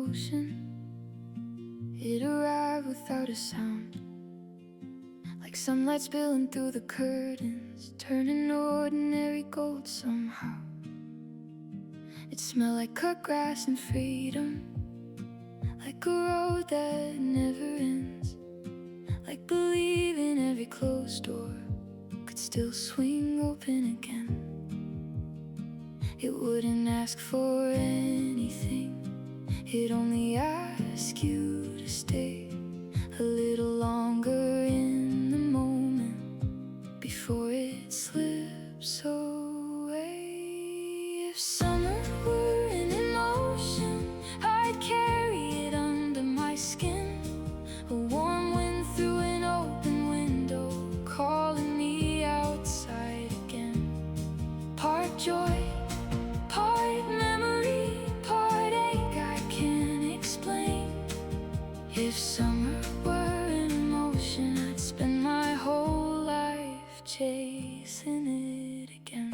emotion. It arrived without a sound, like sunlight spilling through the curtains, turning ordinary gold somehow. It smelled like cut grass and freedom, like a road that never ends, like believing every closed door could still swing open again. It wouldn't ask for anything, it'd only ask you to stay a little longer in the moment before it slips away. If summer were an emotion, I'd carry it under my skin. A warm wind through an open window, calling me outside again. Part joy, part memory, part ache I can't explain. If summer were an emotion, I'd spend my whole life chasing it again.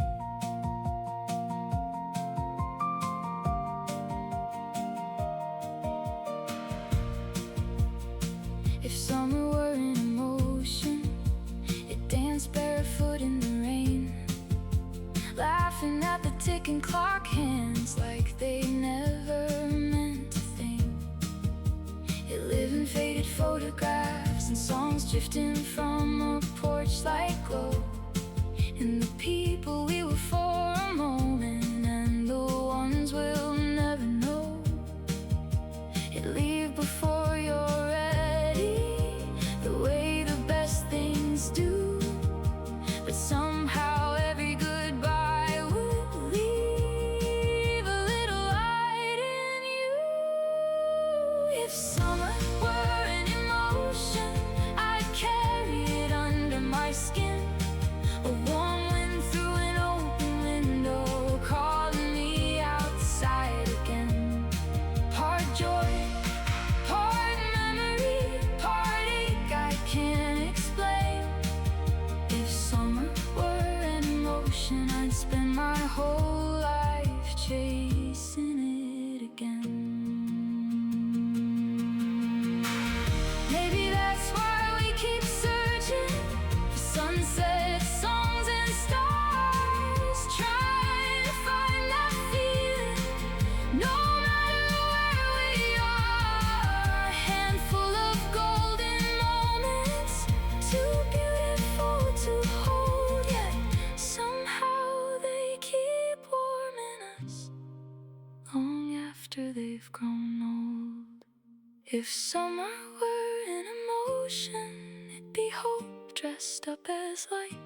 If summer were an emotion, it danced barefoot in the rain, laughing at the ticking clock hands like they never meant to think. It lived in faded photographs and songs drifting from a porch like glow, and the people we were for a moment and the ones we'll never know. It leave before you're ready, the way the best things do, but somehow every goodbye would leave a little light in you. If summer were an emotion, I'd carry it under my skin. A warm wind through an open window, calling me outside again. Part joy, part memory, part ache I can't explain. If summer were an emotion, I'd spend my whole life chasing it again. Maybe that's why we keep searching for sunset songs and stars, trying to find that feeling no matter where we are. A handful of golden moments, too beautiful to hold, yet somehow they keep warming us long after they've grown old. If summer were an emotion, it'd be hope dressed up as light,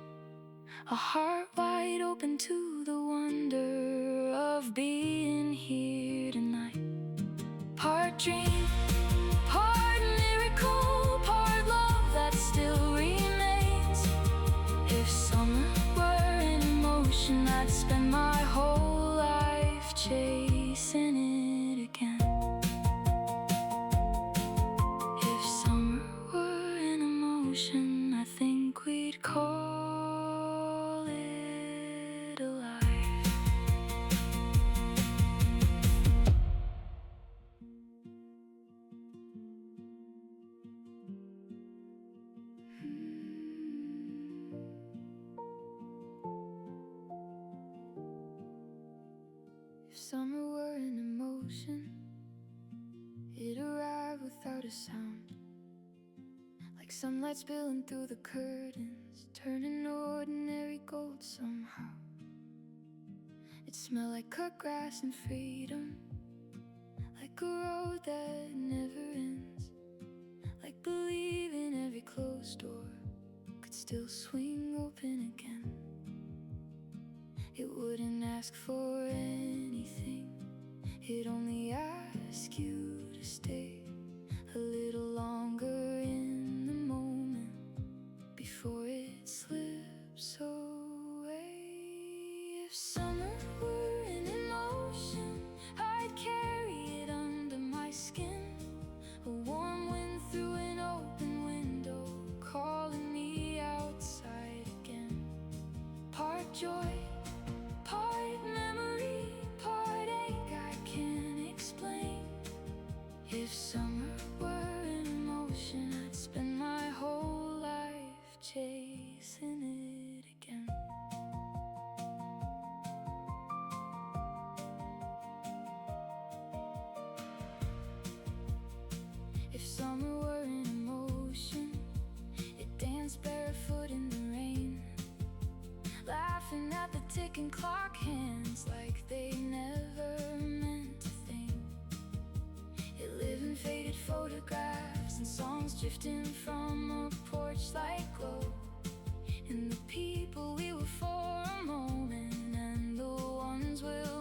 a heart wide open to the wonder of being here tonight. Part dream, part miracle, part love that still remains. If summer were an emotion, I'd spend my whole life chasing it again. If summer were an emotion, I think we'd call it alive. If summer were an emotion, it arrived without a sound, like sunlight spilling through the curtains, turning ordinary gold somehow. It smelled like cut grass and freedom, like a road that never ends, like believing every closed door could still swing open again. It wouldn't ask for anything, it'd only ask you to stay a little longer in the moment before it slips away. If summer were an emotion, I'd carry it under my skin. A warm wind through an open window, calling me outside again. Part joy, part memory, part ache I can't explain. summer were in motion. It danced barefoot in the rain, laughing at the ticking clock hands like they never meant to think. It lived in faded photographs and songs drifting from a porch like glow, and the people we were for a moment and the ones we'll